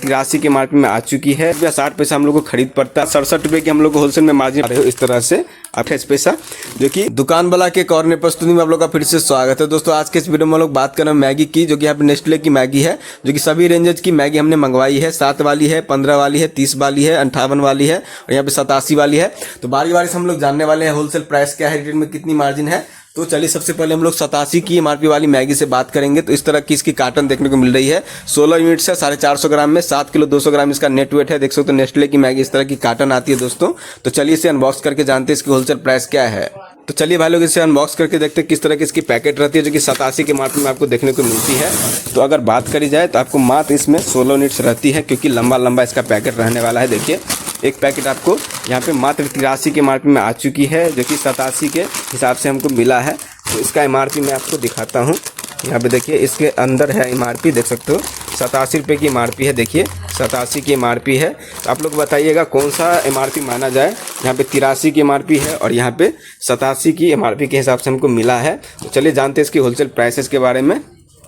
83 के एमआरपी में आ चुकी है। 60 पैसा हम लोग को खरीद पड़ता है, 67 रुपये की हम लोग को होलसेल में मार्जिन आ रहे हो इस तरह से 28 पैसा, जो कि दुकान वाला के कॉर्नर प्रस्तुति में आप लोग का फिर से स्वागत है। दोस्तों आज के इस वीडियो में हम लोग बात कर रहे हैं मैगी की, जो कि यहाँ पे नेस्ले की मैगी है, जो कि सभी रेंजेस की मैगी हमने मंगवाई है। 7 वाली है, 15 वाली है, 30 वाली है, 58 वाली है और यहाँ पे 87 वाली है। तो बारी बारी से हम लोग जानने वाले हैं होलसेल प्राइस क्या है, रिटेल में कितनी मार्जिन है। तो चलिए सबसे पहले हम लोग 87 की एमआरपी वाली मैगी से बात करेंगे। तो इस तरह की इसकी कार्टन देखने को मिल रही है, 16 यूनिट से 450 ग्राम में 7 किलो 200 ग्राम इसका नेट वेट है। देख सकते हो नेस्ले की मैगी इस तरह की कार्टन आती है दोस्तों। तो चलिए इसे अनबॉक्स करके जानते हैं इसकी होलसेल प्राइस क्या है। तो चलिए भाई लोग इसे अनबॉक्स करके देखते हैं किस तरह की इसकी पैकेट रहती है, जो कि 87 के एमआरपी में आपको देखने को मिलती है। तो अगर बात करी जाए तो आपको मात्र इसमें 16 यूनिट्स रहती है, क्योंकि लंबा लंबा इसका पैकेट रहने वाला है। देखिए एक पैकेट आपको यहाँ पे मात्र 83 के एमआरपी में आ चुकी है, जो कि 87 के हिसाब से हमको मिला है। तो इसका एमआरपी मैं आपको दिखाता हूँ। यहाँ पे देखिए इसके अंदर है एमआरपी, देख सकते हो 87 रुपये की एमआरपी है। देखिए 87 की एमआरपी है। तो आप लोग बताइएगा कौन सा एमआरपी माना जाए। यहाँ पे 83 की एमआरपी है और यहाँ पे 87 की एमआरपी के हिसाब से हमको मिला है। तो चलिए जानते हैं इसकी होलसेल प्राइसेस के बारे में।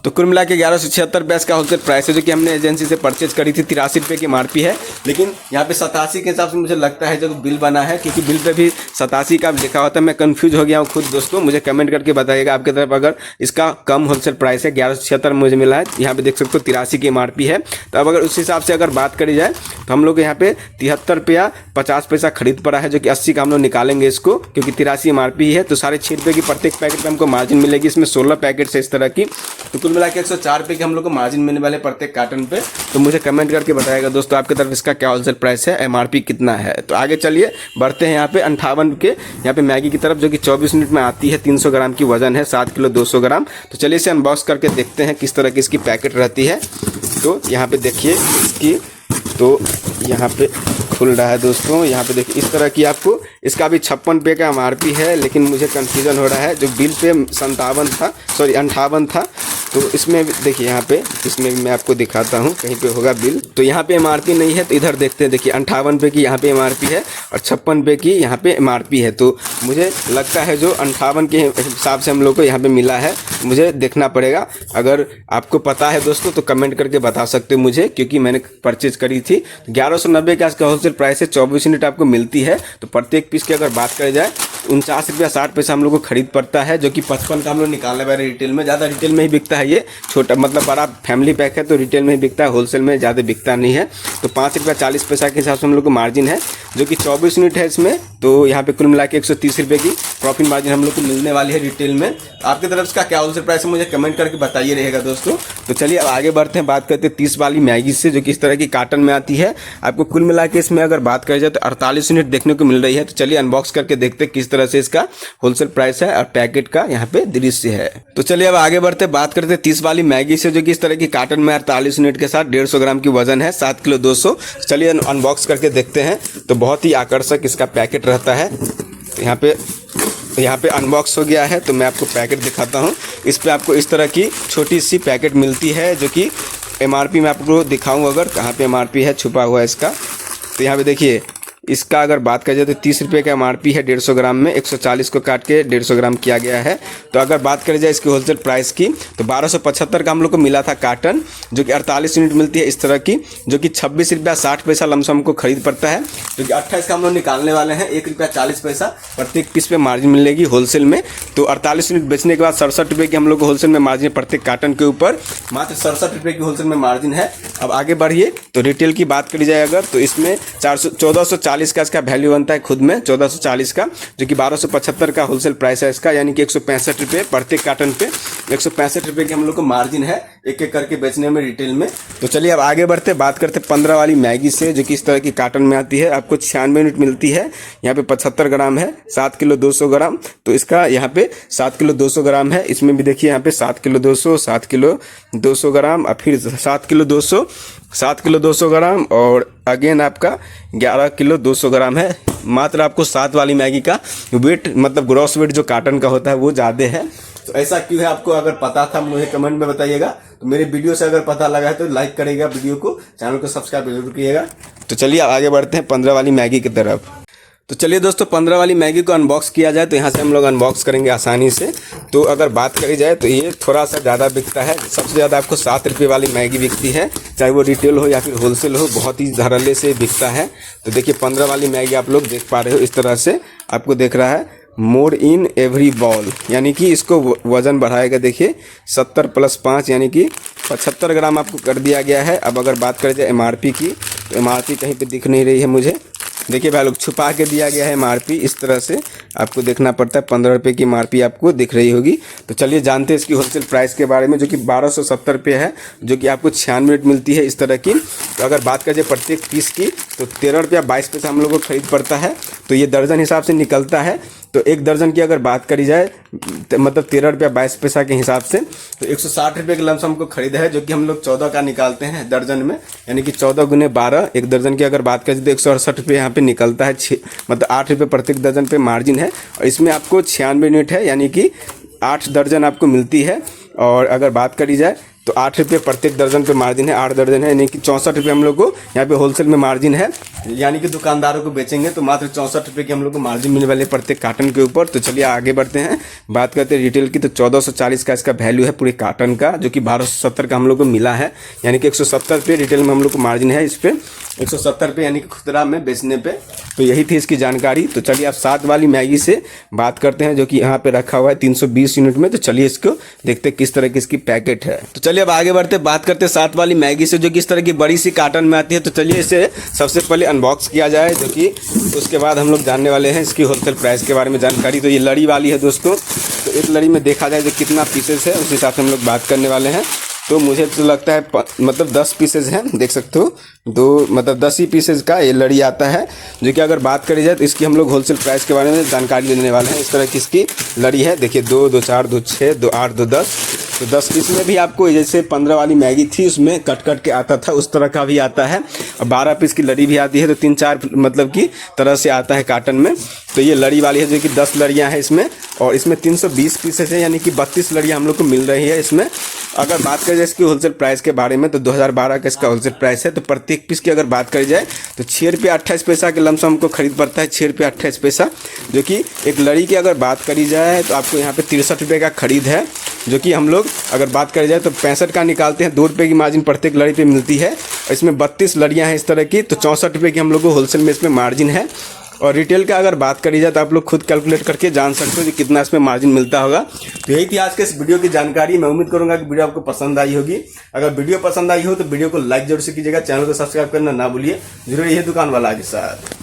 तो कुल मिला के 1176 रुपये का होलसेल प्राइस है, जो कि हमने एजेंसी से परचेज करी थी। 83 रुपये की एमआरपी है, लेकिन यहाँ पे 87 के हिसाब से मुझे लगता है जब बिल बना है, क्योंकि बिल पे भी 87 का लिखा होता है। मैं कंफ्यूज हो गया हूँ खुद। दोस्तों मुझे कमेंट करके बताइएगा आपकी तरफ अगर इसका कम होलसेल प्राइस है। 1176 मुझे मिला है। यहाँ पे देख सकते हो 83 की एमआरपी है। तो अब अगर उस हिसाब से अगर बात करी जाए तो हम लोग यहाँ पे 73 रुपया 50 पैसा खरीद पड़ा है, जो कि 80 का हम लोग निकालेंगे इसको, क्योंकि 83 एमआरपी है। तो 6.5 रुपये की प्रत्येक पैकेट पर हमको मार्जिन मिलेगी। इसमें 16 पैकेट है इस तरह की। तो कुल मिला के 104 रुपये के हम लोग को मार्जिन मिलने वाले प्रत्येक कार्टन पे। तो मुझे कमेंट करके बताएगा दोस्तों आपकी तरफ इसका क्या होलसेल प्राइस है, एमआरपी कितना है। तो आगे चलिए बढ़ते हैं यहाँ पे 58 के यहाँ पे मैगी की तरफ, जो कि 24 मिनट में आती है। 300 ग्राम की वजन है, 7 किलो 200 ग्राम। तो चलिए इसे अनबॉक्स करके देखते हैं किस तरह की इसकी पैकेट रहती है। तो यहाँ पे देखिए इसकी, तो यहाँ पे खुल रहा है दोस्तों। यहाँ पे देखिए इस तरह की आपको इसका भी 56 रुपये का एमआरपी है, लेकिन मुझे कंफ्यूजन हो रहा है। जो बिल पे 57 था, सॉरी 58 था। तो इसमें देखिए यहाँ पे इसमें भी मैं आपको दिखाता हूँ, कहीं पे होगा बिल। तो यहाँ पे एमआरपी नहीं है, तो इधर देखते हैं। देखिए 58 रुपये की यहाँ पे एमआरपी है और 56 रुपये की यहाँ पे एमआरपी है। तो मुझे लगता है जो 58 के हिसाब से हम लोग को यहाँ पे मिला है, मुझे देखना पड़ेगा। अगर आपको पता है दोस्तों तो कमेंट करके बता सकते हो मुझे, क्योंकि मैंने परचेज करी थी। 1190 का इसका होलसेल प्राइस है। 24 यूनिट आपको मिलती है। तो प्रत्येक पीस की अगर बात करी जाए 49 रुपया 60 पैसा हम लोग को खरीद पड़ता है, जो कि 55 का हम लोग निकालने वाले रिटेल में। ज़्यादा रिटेल में ही बिकता है ये, छोटा मतलब बड़ा फैमिली पैक है तो रिटेल में ही बिकता है, होलसेल में ज़्यादा बिकता नहीं है। तो 5 रुपया 40 पैसा के हिसाब से हम लोग को मार्जिन है, जो कि 24 यूनिट है इसमें। तो यहाँ पे कुल मिला के 130 रुपये की प्रॉफिट मार्जिन हम लोग को मिलने वाली है रिटेल में। आपकी तरफ इसका क्या होलसेल प्राइस है मुझे कमेंट करके बताइए रहेगा दोस्तों। तो चलिए अब आगे बढ़ते हैं, बात करते हैं 30 वाली मैगी से, जो कि इस तरह की कार्टन में आती है। आपको कुल मिला के इसमें अगर बात करी जाए तो 48 यूनिट देखने को मिल रही है। तो चलिए अनबॉक्स करके देखते हैं किस तरह से इसका होलसेल प्राइस है और पैकेट का यहाँ पे दृश्य है। तो चलिए अब आगे बढ़ते बात करते हैं 30 वाली मैगी से, जो कि इस तरह की कार्टन में 48 यूनिट के साथ 150 ग्राम की वजन है, 7 किलो 200। चलिए अनबॉक्स करके देखते हैं। तो बहुत ही आकर्षक इसका पैकेट रहता है। तो यहाँ पे अनबॉक्स हो गया है। तो मैं आपको पैकेट दिखाता हूँ। इस पे आपको इस तरह की छोटी सी पैकेट मिलती है, जो कि एमआरपी मैं आपको दिखाऊँ अगर कहाँ पे एमआरपी है छुपा हुआ है इसका। तो यहाँ पे देखिए इसका अगर बात करी जाए तो 30 रुपये का एमआरपी है 150 ग्राम में। 140 को काट के 150 ग्राम किया गया है। तो अगर बात करी जाए इसकी होलसेल प्राइस की तो 1275 का हम लोग को मिला था कार्टन, जो कि 48 यूनिट मिलती है इस तरह की, जो कि 26 रुपया 60 पैसा लमसम को खरीद पड़ता है। जो कि 28 का हम लोग निकालने वाले हैं, 1 रुपया 40 पैसा प्रत्येक पीस पे मार्जिन मिलेगी होलसेल में। तो 48 यूनिट बेचने के बाद 67 रुपये की हम लोग को होलसेल में मार्जिन प्रत्येक कार्टन के ऊपर, मात्र 67 रुपये की होलसेल में मार्जिन है। अब आगे बढ़िए तो रिटेल की बात करी जाए अगर, तो इसमें 1440 का इसका वैल्यू बनता है खुद में, 1440 का, जो कि 1275 का होलसेल प्राइस है इसका, यानी कि 165 रुपये प्रत्येक कार्टन पे। 165 रुपये की हम लोग को मार्जिन है एक एक करके बेचने में रिटेल में। तो चलिए अब आगे बढ़ते बात करते 15 वाली मैगी से, जो कि इस तरह की कार्टन में आती है। आपको 96 यूनिट मिलती है। यहाँ पे 75 ग्राम है, 7 किलो 200 ग्राम। तो इसका यहाँ पे 7 किलो 200 ग्राम है। इसमें भी देखिए यहाँ पे 7 किलो 200, 7 किलो 200 ग्राम और फिर 7 किलो 200, 7 किलो 200 ग्राम और अगेन आपका 11 किलो 200 ग्राम है। मात्र आपको 7 वाली मैगी का वेट, मतलब ग्रॉस वेट जो कार्टन का होता है वो ज़्यादा है। तो ऐसा क्यों है आपको अगर पता था मुझे कमेंट में बताइएगा। तो मेरे वीडियो से अगर पता लगा है तो लाइक करेगा वीडियो को, चैनल को सब्सक्राइब जरूर कीजिएगा। तो चलिए आगे बढ़ते हैं 15 वाली मैगी की तरफ। तो चलिए दोस्तों 15 वाली मैगी को अनबॉक्स किया जाए तो यहाँ से हम लोग अनबॉक्स करेंगे आसानी से। तो अगर बात करी जाए तो ये थोड़ा सा ज़्यादा बिकता है। सबसे ज़्यादा आपको 7 रुपये वाली मैगी बिकती है, चाहे वो रिटेल हो या फिर होलसेल हो, बहुत ही धड़ल्ले से बिकता है। तो देखिए 15 वाली मैगी आप लोग देख पा रहे हो, इस तरह से आपको देख रहा है मोर इन एवरी बॉल, यानी कि इसको वज़न बढ़ाएगा। देखिए 70 + 5 यानी कि 75 ग्राम आपको कर दिया गया है। अब अगर बात करें जाए MRP की, तो MRP कहीं पे दिख नहीं रही है मुझे। देखिए भाई लोग छुपा के दिया गया है MRP, इस तरह से आपको देखना पड़ता है। 15 रुपये की MRP आपको दिख रही होगी। तो चलिए जानते हैं इसकी होलसेल प्राइस के बारे में, जो कि 1270 रुपये है, जो कि आपको 96 मिनट मिलती है इस तरह की। तो अगर बात करें प्रत्येक पीस की तो 13 रुपया 22 पैसा हम लोग को खरीद पड़ता है। तो ये दर्जन हिसाब से निकलता है। तो एक दर्जन की अगर बात करी जाए मतलब 13 रुपया 22 पैसा के हिसाब से, तो 160 रुपये के लमसम को खरीदा है, जो कि हम लोग 14 का निकालते हैं दर्जन में, यानी कि 14 × 12। एक दर्जन की अगर बात करें तो 168 रुपये यहाँ पे निकलता है। मतलब 8 रुपये प्रत्येक दर्जन पे मार्जिन है। और इसमें आपको 96 यूनिट है, यानी कि 8 दर्जन आपको मिलती है। और अगर बात करी जाए तो 8 रुपये प्रत्येक दर्जन पे मार्जिन है, 8 दर्जन है, यानी कि 64 रुपये हम लोग को यहाँ पे होलसेल में मार्जिन है। यानी कि दुकानदारों को बेचेंगे तो मात्र 64 रुपये की हम लोग को मार्जिन मिलने वाले प्रत्येक कार्टन के ऊपर। तो चलिए आगे बढ़ते हैं, बात करते हैं रिटेल की। तो 1440 का इसका वैल्यू है पूरे कार्टन का, जो कि 1270 का हम लोग को मिला है, यानी कि 170 रुपये रिटेल में हम लोग को मार्जिन है इस पर, 170 रुपये यानी कि खुदरा में बेचने पे। तो यही थी इसकी जानकारी। तो चलिए आप 7 वाली मैगी से बात करते हैं, जो कि यहाँ पे रखा हुआ है 320 यूनिट में। तो चलिए इसको देखते हैं किस तरह की इसकी पैकेट है। तो चलिए अब आगे बढ़ते बात करते हैं 7 वाली मैगी से, जो कि इस तरह की बड़ी सी कार्टन में आती है। तो चलिए इसे सबसे पहले अनबॉक्स किया जाए, जो कि उसके बाद हम लोग जानने वाले हैं इसकी होलसेल प्राइस के बारे में जानकारी। तो ये लड़ी वाली है दोस्तों। तो एक लड़ी में देखा जाए जो कितना पीसेस है उस हिसाब से हम लोग बात करने वाले हैं। तो मुझे तो लगता है मतलब 10 पीसेज हैं, देख सकते हो। मतलब 10 ही पीसेज का ये लड़ी आता है, जो कि अगर बात करी जाए तो इसकी हम लोग होलसेल प्राइस के बारे में जानकारी देने वाले हैं। इस तरह की इसकी लड़ी है। देखिए 2, 2, 4, 2, 6, 2, 8, 2, 10। तो 10 पीस में भी आपको जैसे 15 वाली मैगी थी उसमें कट के आता था, उस तरह का भी आता है। और 12 पीस की लड़ी भी आती है। तो 3-4 मतलब की तरह से आता है कार्टन में। तो ये लड़ी वाली है, जो कि 10 लड़ियाँ हैं इसमें, और इसमें 320 पीसेस है, यानी कि 32 लड़ियाँ हम लोग को मिल रही है इसमें। अगर बात करें इसकी होलसेल प्राइस के बारे में तो 2012 का इसका होलसेल प्राइस है। तो प्रत्येक पीस की अगर बात करी जाए तो 6 रुपये 28 पैसा के लमसम हमको खरीद पड़ता है, 6 रुपये 28 पैसा। जो कि एक लड़ी की अगर बात करी जाए तो आपको यहाँ पे 63 रुपये का खरीद है, जो कि हम लोग अगर बात करी जाए तो 65 का निकालते हैं। 2 रुपये की मार्जिन प्रत्येक लड़ी पे मिलती है। और इसमें 32 लड़ियाँ हैं इस तरह की। तो 64 रुपये की हम लोग को होलसेल में इसमें मार्जिन है। और रिटेल का अगर बात करी जाए तो आप लोग खुद कैलकुलेट करके जान सकते हो कि कितना इसमें मार्जिन मिलता होगा। तो यही थी आज के इस वीडियो की जानकारी। मैं उम्मीद करूंगा कि वीडियो आपको पसंद आई होगी। अगर वीडियो पसंद आई हो तो वीडियो को लाइक जरूर से कीजिएगा, चैनल को सब्सक्राइब करना ना भूलिए। जुड़े रहिए दुकान वाला के साथ।